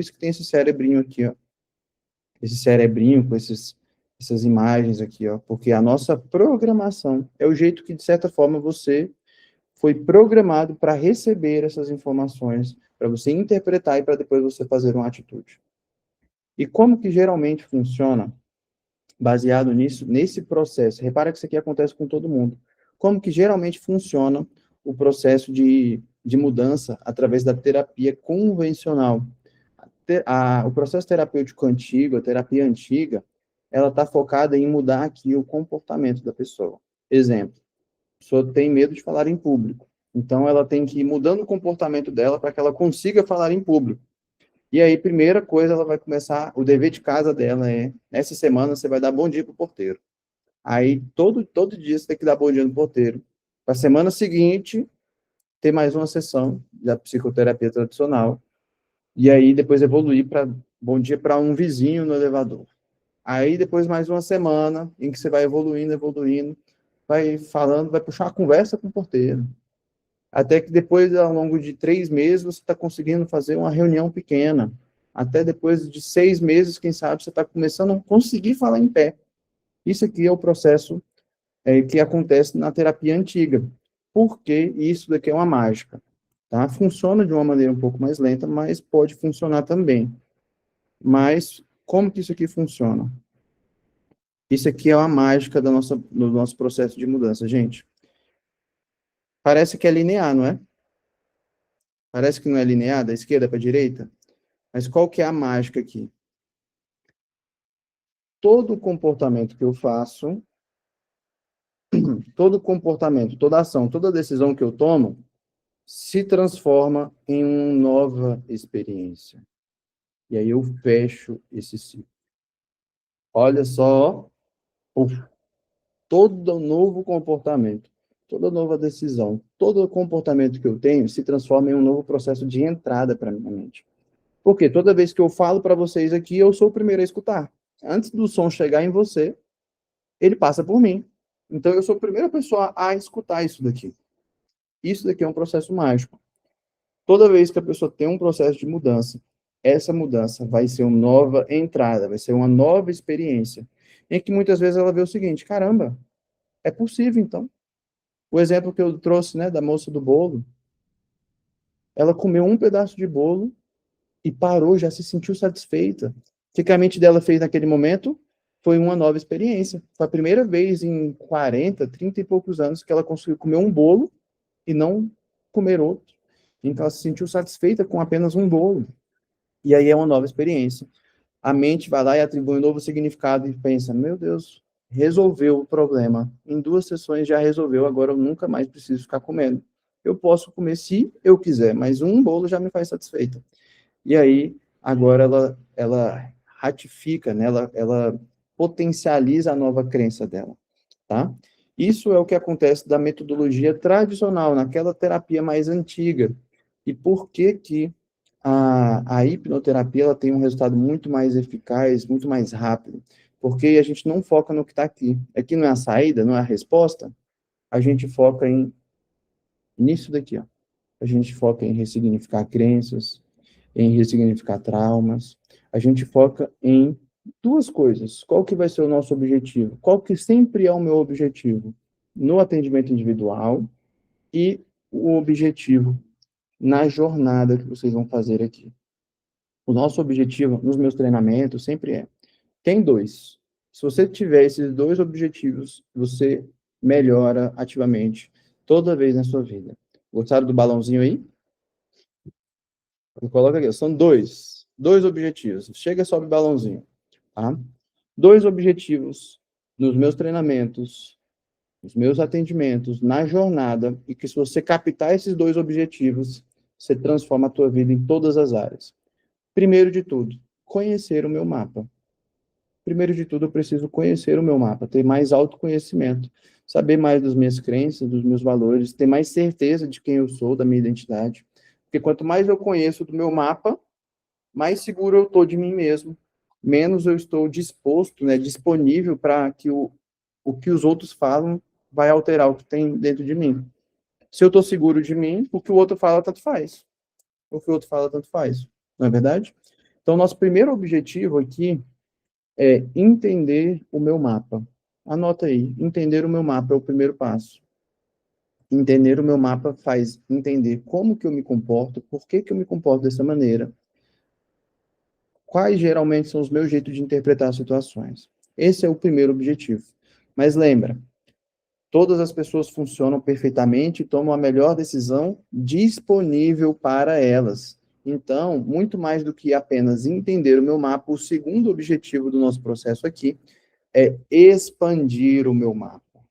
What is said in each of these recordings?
isso que tem esse cerebrinho aqui, ó. Esse cerebrinho com essas imagens aqui, ó. Porque a nossa programação é o jeito que, de certa forma, você foi programado para receber essas informações, para você interpretar e para depois você fazer uma atitude. E como que geralmente funciona, baseado nisso, nesse processo? Repara que isso aqui acontece com todo mundo. Como que geralmente funciona o processo de mudança através da terapia convencional? O processo terapêutico antigo, a terapia antiga, ela está focada em mudar aqui o comportamento da pessoa. Exemplo, a pessoa tem medo de falar em público. Então, ela tem que ir mudando o comportamento dela para que ela consiga falar em público. E aí, primeira coisa, ela vai começar, o dever de casa dela é, nessa semana, você vai dar bom dia pro porteiro. Aí, todo dia você tem que dar bom dia no porteiro. Para a semana seguinte, ter mais uma sessão da psicoterapia tradicional. E aí, depois evoluir para bom dia para um vizinho no elevador. Aí, depois mais uma semana em que você vai evoluindo, vai falando, vai puxar uma conversa com o porteiro. Até que depois, ao longo de 3 meses, você está conseguindo fazer uma reunião pequena. Até depois de 6 meses, quem sabe, você está começando a conseguir falar em pé. Isso aqui é o processo que acontece na terapia antiga. Porque isso daqui é uma mágica. Tá? Funciona de uma maneira um pouco mais lenta, mas pode funcionar também. Mas como que isso aqui funciona? Isso aqui é uma mágica do nosso processo de mudança, gente. Parece que é linear, não é? Parece que não é linear, da esquerda para a direita. Mas qual que é a mágica aqui? Todo comportamento que eu faço, todo comportamento, toda ação, toda decisão que eu tomo, se transforma em uma nova experiência. E aí eu fecho esse ciclo. Olha só, todo novo comportamento, toda nova decisão, todo comportamento que eu tenho se transforma em um novo processo de entrada para a minha mente. Porque toda vez que eu falo para vocês aqui, eu sou o primeiro a escutar. Antes do som chegar em você, ele passa por mim. Então, eu sou a primeira pessoa a escutar isso daqui. Isso daqui é um processo mágico. Toda vez que a pessoa tem um processo de mudança, essa mudança vai ser uma nova entrada, vai ser uma nova experiência, em que muitas vezes ela vê o seguinte, caramba, é possível, então. O exemplo que eu trouxe, né, da moça do bolo, ela comeu um pedaço de bolo e parou, já se sentiu satisfeita. O que a mente dela fez naquele momento foi uma nova experiência. Foi a primeira vez em 40, 30 e poucos anos que ela conseguiu comer um bolo e não comer outro. Então ela se sentiu satisfeita com apenas um bolo. E aí é uma nova experiência. A mente vai lá e atribui um novo significado e pensa, meu Deus, resolveu o problema. Em 2 sessões já resolveu, agora eu nunca mais preciso ficar comendo. Eu posso comer se eu quiser, mas um bolo já me faz satisfeita. E aí, agora ela ratifica, né? ela potencializa a nova crença dela, tá? Isso é o que acontece da metodologia tradicional, naquela terapia mais antiga. E por que que a hipnoterapia ela tem um resultado muito mais eficaz, muito mais rápido? Porque a gente não foca no que está aqui. Aqui não é a saída, não é a resposta. A gente foca nisso daqui, ó. A gente foca em ressignificar crenças, em ressignificar traumas. A gente foca em 2 coisas. Qual que vai ser o nosso objetivo? Qual que sempre é o meu objetivo? No atendimento individual e o objetivo na jornada que vocês vão fazer aqui. O nosso objetivo nos meus treinamentos sempre tem 2. Se você tiver esses 2 objetivos, você melhora ativamente toda vez na sua vida. Gostaram do balãozinho aí? Coloca aqui, são 2 objetivos. Chega, sobe o balãozinho, tá? 2 objetivos nos meus treinamentos, nos meus atendimentos, na jornada, e que se você captar esses 2 objetivos, você transforma a tua vida em todas as áreas. Primeiro de tudo, conhecer o meu mapa. Primeiro de tudo, eu preciso conhecer o meu mapa, ter mais autoconhecimento, saber mais das minhas crenças, dos meus valores, ter mais certeza de quem eu sou, da minha identidade. Porque quanto mais eu conheço do meu mapa, mais seguro eu estou de mim mesmo, menos eu estou disposto, né, disponível para que o que os outros falam vai alterar o que tem dentro de mim. Se eu estou seguro de mim, o que o outro fala, tanto faz. O que o outro fala, tanto faz. Não é verdade? Então, nosso primeiro objetivo aqui é entender o meu mapa. Anota aí, entender o meu mapa é o primeiro passo. Entender o meu mapa faz entender como que eu me comporto, por que que eu me comporto dessa maneira, quais geralmente são os meus jeitos de interpretar as situações. Esse é o primeiro objetivo. Mas lembra, todas as pessoas funcionam perfeitamente e tomam a melhor decisão disponível para elas. Então, muito mais do que apenas entender o meu mapa, o segundo objetivo do nosso processo aqui é expandir o meu mapa.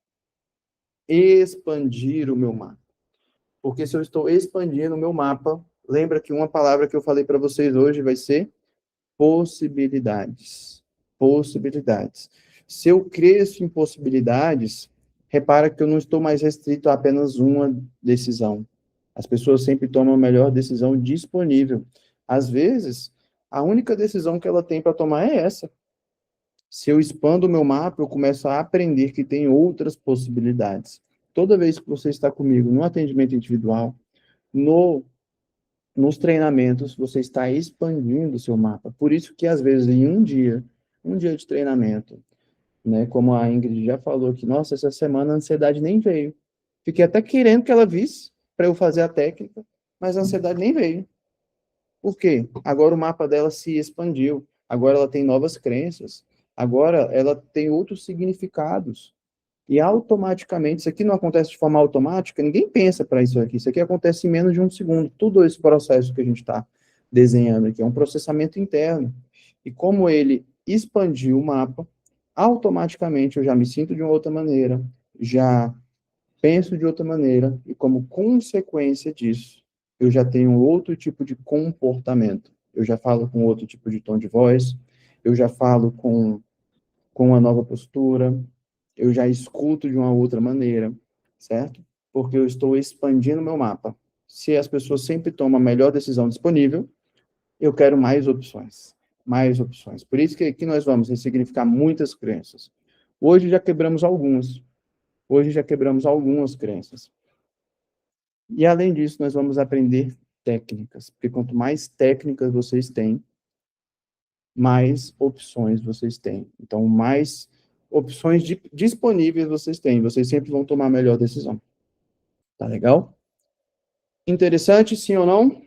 Expandir o meu mapa. Porque se eu estou expandindo o meu mapa, lembra que uma palavra que eu falei para vocês hoje vai ser possibilidades. Possibilidades. Se eu cresço em possibilidades, repara que eu não estou mais restrito a apenas uma decisão. As pessoas sempre tomam a melhor decisão disponível. Às vezes, a única decisão que ela tem para tomar é essa. Se eu expando o meu mapa, eu começo a aprender que tem outras possibilidades. Toda vez que você está comigo no atendimento individual, no nos treinamentos, você está expandindo o seu mapa. Por isso que, às vezes, em um dia de treinamento, né, como a Ingrid já falou, que, nossa, essa semana a ansiedade nem veio. Fiquei até querendo que ela visse para eu fazer a técnica, mas a ansiedade nem veio. Por quê? Agora o mapa dela se expandiu, agora ela tem novas crenças, agora ela tem outros significados. E automaticamente, isso aqui não acontece de forma automática, ninguém pensa para isso aqui acontece em menos de um segundo. Tudo esse processo que a gente está desenhando aqui é um processamento interno. E como ele expandiu o mapa, automaticamente eu já me sinto de uma outra maneira, já penso de outra maneira, e como consequência disso, eu já tenho outro tipo de comportamento. Eu já falo com outro tipo de tom de voz, eu já falo com uma nova postura, eu já escuto de uma outra maneira, certo? Porque eu estou expandindo meu mapa. Se as pessoas sempre tomam a melhor decisão disponível, eu quero mais opções. Mais opções. Por isso que aqui nós vamos ressignificar muitas crenças. Hoje já quebramos algumas. Hoje já quebramos algumas crenças. E além disso, nós vamos aprender técnicas. Porque quanto mais técnicas vocês têm, mais opções vocês têm. Então, mais opções disponíveis vocês têm. Vocês sempre vão tomar a melhor decisão. Tá legal? Interessante, sim ou não?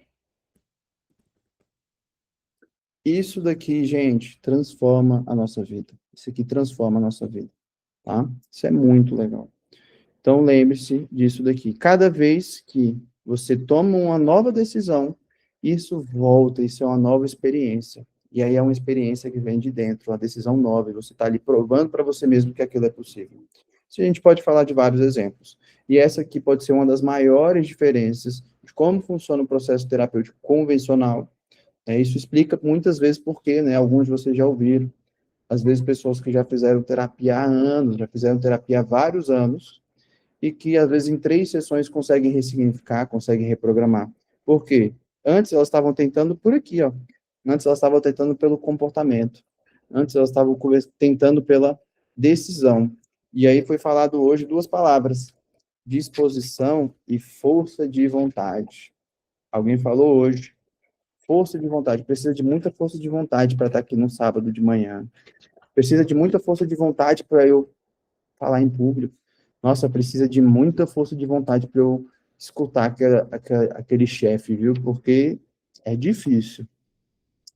Isso daqui, gente, transforma a nossa vida. Isso aqui transforma a nossa vida, tá? Isso é muito legal. Então, lembre-se disso daqui. Cada vez que você toma uma nova decisão, isso volta, isso é uma nova experiência. E aí é uma experiência que vem de dentro, uma decisão nova, e você está ali provando para você mesmo que aquilo é possível. Isso a gente pode falar de vários exemplos. E essa aqui pode ser uma das maiores diferenças de como funciona o processo terapêutico convencional. Isso explica muitas vezes por quê, né? Alguns de vocês já ouviram. Às vezes pessoas que já fizeram terapia há anos, já fizeram terapia há vários anos, e que, às vezes, em 3 sessões conseguem ressignificar, conseguem reprogramar. Por quê? Antes elas estavam tentando por aqui, ó. Antes elas estavam tentando pelo comportamento. Antes elas estavam tentando pela decisão. E aí foi falado hoje 2 palavras: disposição e força de vontade. Alguém falou hoje, força de vontade. Precisa de muita força de vontade para estar aqui no sábado de manhã. Precisa de muita força de vontade para eu falar em público. Nossa, precisa de muita força de vontade para eu escutar aquele chefe, viu? Porque é difícil.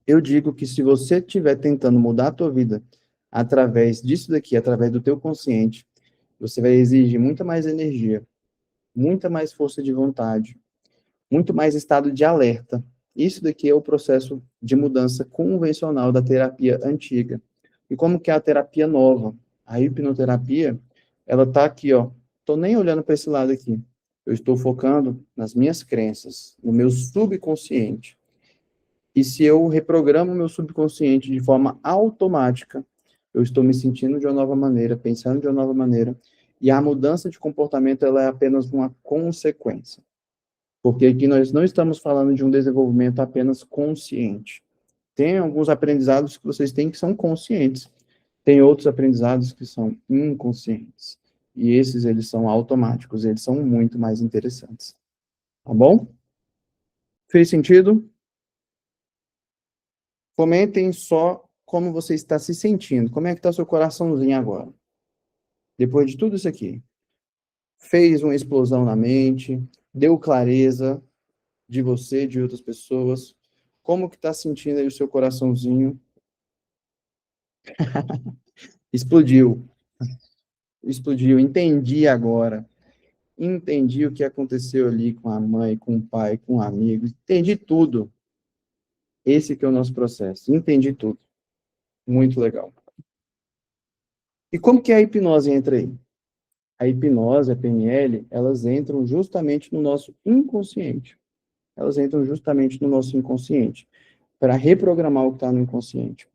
Eu digo que se você estiver tentando mudar a tua vida através disso daqui, através do teu consciente, você vai exigir muita mais energia, muita mais força de vontade, muito mais estado de alerta. Isso daqui é o processo de mudança convencional da terapia antiga. E como que é a terapia nova? A hipnoterapia, ela tá aqui, ó. Tô nem olhando para esse lado aqui. Eu estou focando nas minhas crenças, no meu subconsciente. E se eu reprogramo o meu subconsciente de forma automática, eu estou me sentindo de uma nova maneira, pensando de uma nova maneira, e a mudança de comportamento ela é apenas uma consequência. Porque aqui nós não estamos falando de um desenvolvimento apenas consciente. Tem alguns aprendizados que vocês têm que são conscientes. Tem outros aprendizados que são inconscientes. E esses, eles são automáticos, eles são muito mais interessantes. Tá bom? Fez sentido? Comentem só como você está se sentindo. Como é que está seu coraçãozinho agora? Depois de tudo isso aqui. Fez uma explosão na mente, deu clareza de você, de outras pessoas. Como que está sentindo aí o seu coraçãozinho? Explodiu. Explodiu. Entendi agora. Entendi o que aconteceu ali com a mãe, com o pai, com amigos. Entendi tudo. Esse que é o nosso processo. Entendi tudo. Muito legal. E como que a hipnose entra aí? A hipnose, a PNL, elas entram justamente no nosso inconsciente. Elas entram justamente no nosso inconsciente para reprogramar o que está no inconsciente.